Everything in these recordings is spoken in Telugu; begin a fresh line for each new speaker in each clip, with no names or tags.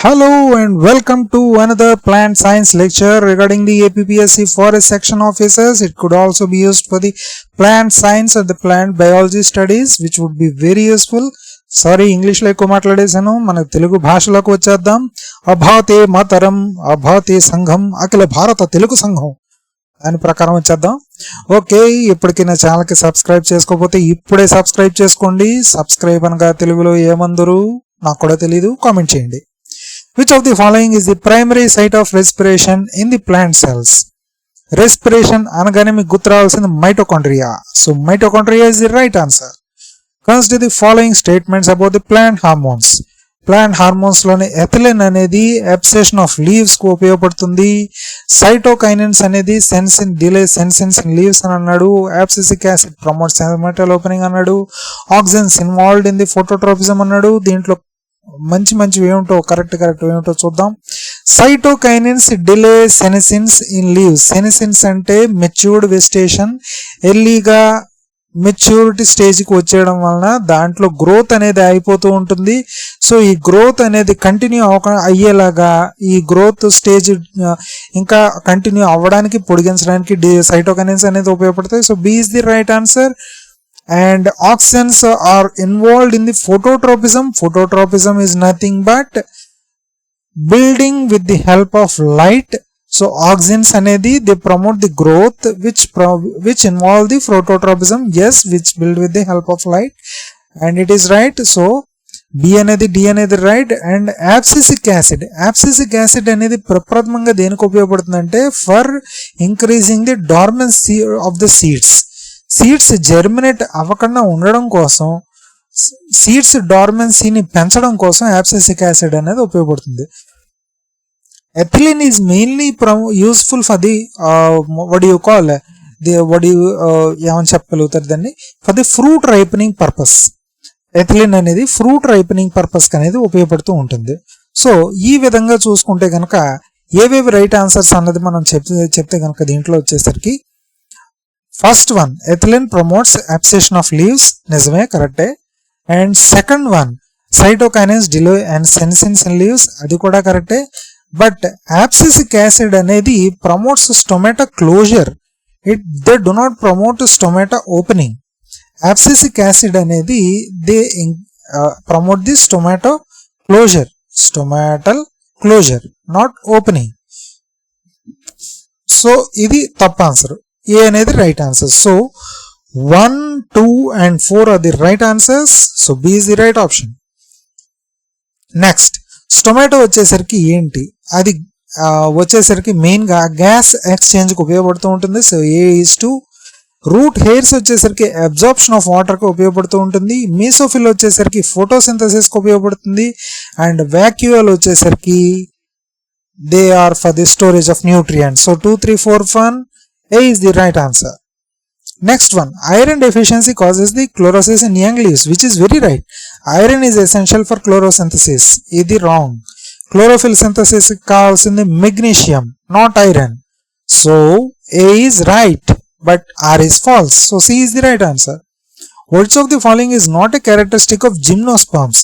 Hello and welcome to another plant science lecture regarding the APPSC forest section officers. It could also be used for the plant science or the plant biology studies, which would be very useful. Sorry ఇంగ్లీష్లో ఎక్కువ మాట్లాడేశాను, మనకు తెలుగు భాషలోకి వచ్చేద్దాం. అభాతే మాతరం అభాతే సంఘం అఖిల భారత తెలుగు సంఘం దాని ప్రకారం వచ్చేద్దాం. ఓకే, ఇప్పటికీ నా ఛానల్కి సబ్స్క్రైబ్ చేసుకోకపోతే ఇప్పుడే సబ్స్క్రైబ్ చేసుకోండి. సబ్స్క్రైబ్ అనగా తెలుగులో ఏమందరు నాకు కూడా తెలీదు, కామెంట్ చేయండి. Which of the following is the primary site of respiration in the plant cells? Respiration అనగానే మీకు గుర్తు రావాల్సింది mitochondria. So mitochondria is the right answer. Consider the following statements about the plant hormones. Plant hormones లోని ఎథిలిన్ అనేది అబ్సెషన్ ఆఫ్ లీవ్స్ కు ఉపయోగపడుతుంది. సైటోకైనిన్స్ అనేది sense in delay senescence in leaves అని అన్నాడు. Abscisic acid promotes stomatal opening అన్నాడు. Auxins involved in the phototropism అన్నాడు. దీంట్లో మంచి ఏమిటో కరెక్ట్ ఏమిటో చూద్దాం. Cytokinins delay senescence in leaves. Senescence అంటే మెచ్యూర్డ్ వెజిటేషన్, ఎర్లీగా మెచ్యూరిటీ స్టేజ్కి వచ్చేయడం వలన దాంట్లో గ్రోత్ అనేది అయిపోతూ ఉంటుంది. సో ఈ గ్రోత్ అనేది కంటిన్యూ అయ్యేలాగా ఈ గ్రోత్ స్టేజ్ ఇంకా కంటిన్యూ అవ్వడానికి పొడిగించడానికి సైటోకైనిన్స్ అనేది ఉపయోగపడతాయి. So B is the right answer. And oxygens are involved in the phototropism. Phototropism is nothing but building with the help of light. So oxygens anedi they promote the growth which involve the phototropism. Yes, which build with the help of light, and it is right. So B anedi D anedi right. And abscisic acid anedi ప్రప్రథమంగా దేనికి ఉపయోగపడుతుందంటే for increasing the dormancy of the seeds. Seeds germinate అవ్వకుండా ఉండడం కోసం, సీడ్స్ డార్మెన్సీని పెంచడం కోసం అబ్సిసిక్ యాసిడ్ అనేది ఉపయోగపడుతుంది. Ethylene is mainly useful for the ఏమని చెప్పగలుగుతారు దాన్ని, for the fruit ripening purpose. Ethylene అనేది ఫ్రూట్ రైపనింగ్ పర్పస్ అనేది ఉపయోగపడుతూ ఉంటుంది. సో ఈ విధంగా చూసుకుంటే కనుక ఏవేవి రైట్ ఆన్సర్స్ అన్నది మనం చెప్తే కనుక దీంట్లో వచ్చేసరికి first one ethylene promotes abscission of leaves, నిజమే కరెక్టే. And second one cytokinins delay and senescence in leaves, అది కూడా కరెక్టే. బట్ అబ్సిసిక్ యాసిడ్ అనేది promotes stomatal closure, they do not promote stomatal opening. Abscisic acid అనేది they promote the stomatal closure not opening. So ఇది తప్పు ఆన్సర్. A అనేది right answer. So 1, 2 and 4 are the right answers. So B is the right option. Next స్టొమాటో వచ్చేసరికి ఏంటి, అది వచ్చేసరికి మెయిన్గా గ్యాస్ ఎక్స్చేంజ్కి ఉపయోగపడుతూ ఉంటుంది. So A is 2. Root hairs వచ్చేసరికి అబ్జార్ప్షన్ ఆఫ్ వాటర్కి ఉపయోగపడుతూ ఉంటుంది. మీసోఫిల్ వచ్చేసరికి ఫోటోసింథసిస్కి ఉపయోగపడుతుంది. అండ్ వ్యాక్యూయల్ వచ్చేసరికి they are for the storage of nutrients. So 2, 3, 4, 1 A is the right answer. Next one, iron deficiency causes the chlorosis in young leaves, which is very right. Iron is essential for chlorosynthesis. Idi wrong. Chlorophyll synthesis కావాల్సింది magnesium, not iron. So A is right, but R is false. So C is the right answer. Which of the following is not a characteristic of gymnosperms?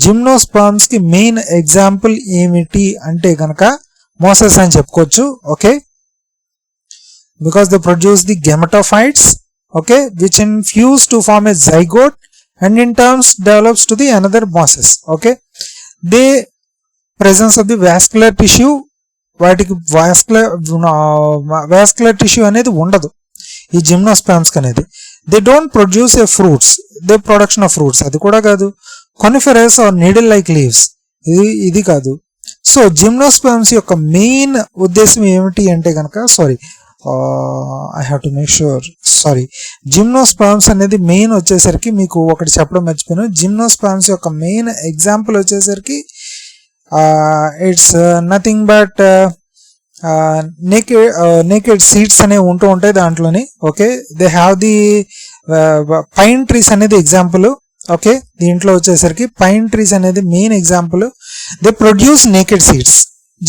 Gymnosperms కి మెయిన్ ఎగ్జాంపుల్ ఏమిటి అంటే కనుక మోసెస్ అని చెప్పుకోవచ్చు. Okay, because they produce the gametophytes, okay, which infuse to form a zygote and in turns develops to the another mosses. Okay, they presence of the vascular tissue, వాటికి vascular tissue అనేది ఉండదు ఈ జిమ్నోస్పామ్స్ అనేది. They don't produce a fruits, they production of fruits అది కూడా కాదు. Coniferous are needle like leaves, ఇది కాదు. సో జిమ్నోస్పామ్స్ యొక్క మెయిన్ ఉద్దేశం ఏమిటి అంటే కనుక I have to make sure. Gymnosperms అనేది మెయిన్ వచ్చేసరికి మీకు ఒకటి చెప్పడం మర్చిపోయాను. జిమ్నోస్పామ్స్ యొక్క మెయిన్ ఎగ్జాంపుల్ వచ్చేసరికి it's nothing but naked seeds అనేవి ఉంటూ ఉంటాయి దాంట్లోని. Okay, they have the pine trees అనేది ఎగ్జాంపుల్. ఓకే, దీంట్లో వచ్చేసరికి పైన్ ట్రీస్ అనేది main example. They produce naked seeds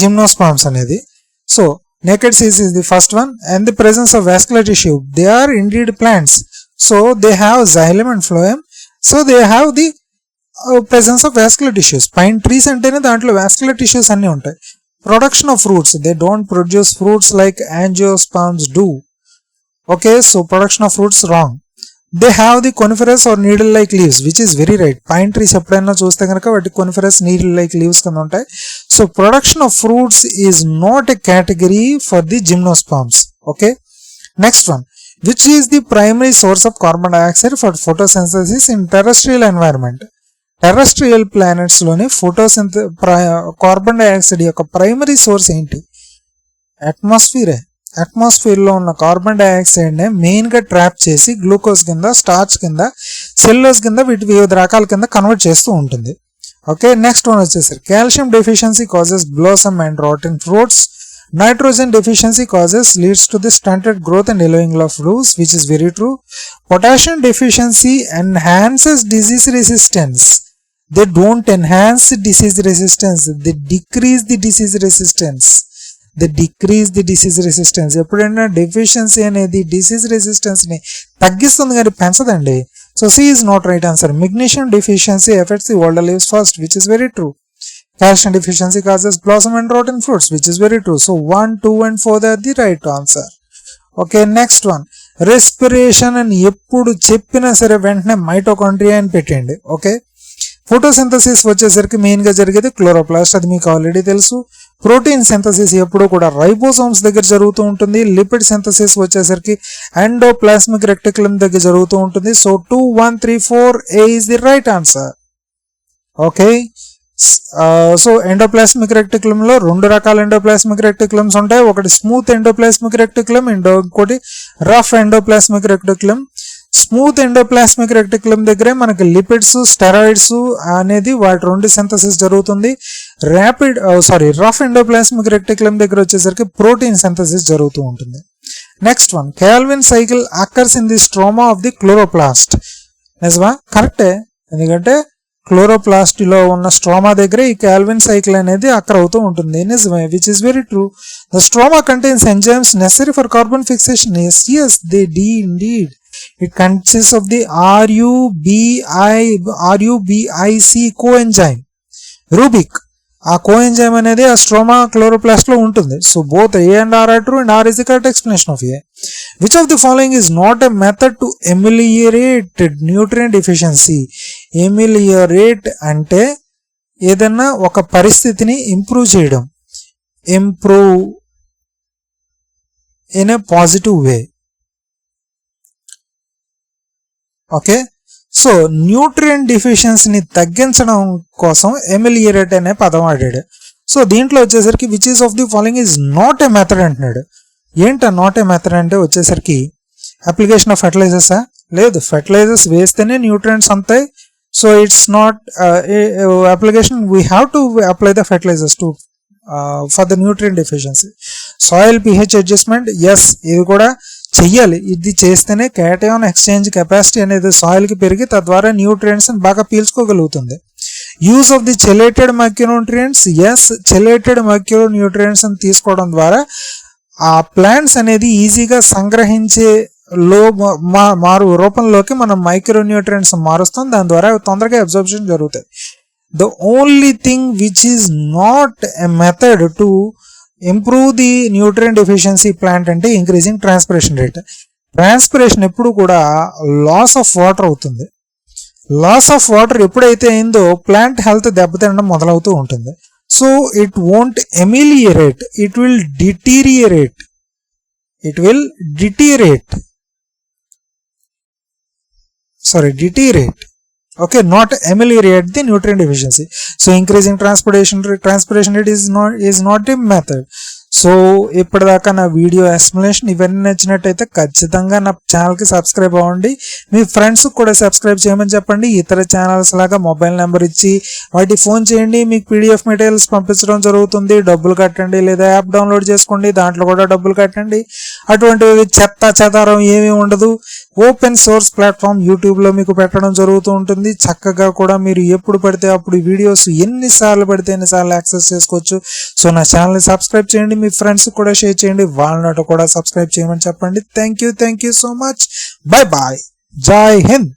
gymnosperms అనేది. So naked seeds is the first one. And the presence of vascular tissue, they are indeed plants, so they have xylem and phloem, so they have the presence of vascular tissues. Pine trees అంటేనే దాంట్లో vascular tissues అన్నీ ఉంటాయి. Production of fruits, they don't produce fruits like angiosperms do. Okay, so production of fruits wrong. They have the coniferous or needle like leaves, which is very right. Pine trees ఎప్పుడైనా చూస్తే కనుక వాటి coniferous needle like leaves కింద ఉంటాయి. So production of fruits is not a category for the gymnosperms. Okay, next one, which is the primary source of carbon dioxide for photosynthesis in terrestrial environment? టెర్రెస్ట్రియల్ planets లోని కార్బన్ డైఆక్సైడ్ యొక్క ప్రైమరీ సోర్స్ ఏంటి? అట్మాస్ఫియర్ లో ఉన్న కార్బన్ డైఆక్సైడ్ నే మెయిన్ గా ట్రాప్ చేసి గ్లూకోజ్ కింద, స్టార్చ్ కింద, సెల్యులోజ్ కింద వీటి వివిధ రకాల కింద కన్వర్ట్ చేస్తూ ఉంటుంది. ఓకే, నెక్స్ట్ వన్ వచ్చేసరికి calcium deficiency causes blossom and rotten fruits. Nitrogen deficiency leads to the stunted growth and yellowing of leaves, which is very true. Potassium deficiency enhances disease resistance. They don't enhance disease resistance, they decrease the disease resistance. ఎప్పుడైనా డెఫిషియన్సీ అనేది డిసీజ్ రెసిస్టెన్స్ ని తగ్గిస్తుంది కానీ పెంచదండి. So C is not right answer. Magnesium deficiency affects the older leaves first, which is very true. Calcium deficiency causes blossom and rotten fruits, which is very true. So 1, 2 and 4 are the right answer. Okay, next one, respiration అని ఎప్పుడు చెప్పినా సరే వెంటనే మైటోకాండ్రియా అని పెట్టండి. ఓకే, ఫోటోసింథసిస్ వచ్చేసరికి మెయిన్ గా జరిగేది క్లోరోప్లాస్ట్, అది మీకు ఆల్రెడీ తెలుసు. ప్రోటీన్ సింథసిస్ ఎప్పుడు కూడా రైబోసోమ్స్ దగ్గర జరుగుతూ ఉంటుంది. లిపిడ్ సింథసిస్ వచ్చేసరికి ఎండోప్లాస్మిక్ రెక్టిక్యులం దగ్గర జరుగుతూ ఉంటుంది. So 2, 1, 3, 4 A is the right answer. Okay, so endoplasmic reticulum లో రెండు రకాల ఎండోప్లాస్మిక్ రెక్టిక్యులమ్స్ ఉంటాయి. ఒకటి స్మూత్ ఎండోప్లాస్మిక్ రెక్టిక్యులం, ఇంకోటి రఫ్ ఎండోప్లాస్మిక్ రెక్టిక్యులం. స్మూత్ ఎండోప్లాస్మిక్ రెక్టిక్యులం దగ్గరే మనకి లిపిడ్స్, స్టెరాయిడ్స్ అనేది వాటి రెండు సింథసిస్ జరుగుతుంది. రఫ్ ఎండోప్లాస్మిక్ రెక్టిక్యులం దగ్గర వచ్చేసరికి ప్రోటీన్ సింథసిస్ జరుగుతూ ఉంటుంది. Next one, Calvin cycle occurs in the stroma of the chloroplast. నిజమా? కరెక్టే, ఎందుకంటే క్లోరోప్లాస్ట్ లో ఉన్న స్ట్రోమా దగ్గర ఈ కాల్విన్ సైకిల్ అనేది అక్కర్ అవుతూ ఉంటుంది. నిజమే, which is very true. The stroma contains enzymes necessary for carbon fixation. yes they do indeed. It consists of the RUBIC coenzyme, rubic. ఆ కోఎంజైమ్ అనేది ఆ స్ట్రోమా క్లోరోప్లాస్ట్ లో ఉంటుంది. So both A and R are true and R is the correct explanation of A. Which of the following is not a method to ameliorate nutrient deficiency? Ameliorate అంటే ఏదన్నా ఒక పరిస్థితిని ఇంప్రూవ్ చేయడం, improve in a positive way. Okay, so nutrient డిఫిషియన్సీని తగ్గించడం కోసం ఎమిలియరేట్ అనే పదం వాడాడు. సో దీంట్లో వచ్చేసరికి which is of the following is not a method అంటున్నాడు. ఏంటా నాట్ ఏ మెథడ్ అంటే వచ్చేసరికి అప్లికేషన్ ఆఫ్ ఫెర్టిలైజర్సా? లేదు, ఫెర్టిలైజర్స్ వేస్తేనే న్యూట్రియంట్స్ అంతాయి. So it's not application. We have to apply the fertilisers to for the nutrient deficiency. Soil pH adjustment, yes ఇది కూడా చెయ్యాలి. ఇది చేస్తేనే క్యాటయాన్ ఎక్స్చేంజ్ కెపాసిటీ అనేది సాయిల్ కి పెరిగి తద్వారా న్యూట్రియంట్స్ బాగా పీల్చుకోగలుగుతుంది. Use of the chelated micronutrients, yes chelated micronutrients అని తీసుకోవడం ద్వారా ఆ ప్లాంట్స్ అనేది ఈజీగా సంగ్రహించే రూపంలోకి మనం మైక్రోన్యూట్రియంట్స్ మారుస్తాం. దాని ద్వారా తొందరగా అబ్జర్ప్షన్ జరుగుతాయి. The only thing which is not a method to improve the nutrient deficiency plant అంటే ఇంక్రీజింగ్ ట్రాన్స్పిరేషన్ రేట్. ట్రాన్స్పిరేషన్ ఎప్పుడు కూడా లాస్ ఆఫ్ వాటర్ అవుతుంది. లాస్ ఆఫ్ వాటర్ ఎప్పుడైతే అయిందో ప్లాంట్ హెల్త్ దెబ్బతినడం మొదలవుతూ ఉంటుంది. So it won't ameliorate, it will deteriorate. Okay, not ameliorate the nutrient deficiency. So increasing transpiration rate is not a method. So ఇప్పటిదాకా నా వీడియో ఎక్స్ప్లెనేషన్ ఇవన్నీ నచ్చినట్టయితే ఖచ్చితంగా నా ఛానల్కి సబ్స్క్రైబ్ అవ్వండి. మీ ఫ్రెండ్స్కి కూడా సబ్స్క్రైబ్ చేయమని చెప్పండి. ఇతర ఛానల్స్ లాగా మొబైల్ నెంబర్ ఇచ్చి వాటి ఫోన్ చేయండి, మీకు PDF మెటీరియల్స్ పంపించడం జరుగుతుంది. డబ్బులు కట్టండి లేదా యాప్ డౌన్లోడ్ చేసుకోండి, దాంట్లో కూడా డబ్బులు కట్టండి. అటువంటివి చెదారం ఏమీ ఉండదు. ఓపెన్ సోర్స్ ప్లాట్ఫామ్ యూట్యూబ్లో మీకు పెట్టడం జరుగుతూ ఉంటుంది. చక్కగా కూడా మీరు ఎప్పుడు పడితే అప్పుడు వీడియోస్ ఎన్నిసార్లు పడితే ఎన్నిసార్లు యాక్సెస్ చేసుకోవచ్చు. సో నా ఛానల్ని సబ్స్క్రైబ్ చేయండి, మీ ఫ్రెండ్స్ కూడా షేర్ చేయండి, వాళ్ళని కూడా సబ్స్క్రైబ్ చేయమని చెప్పండి. Thank you so much. Bye bye. జై హింద్.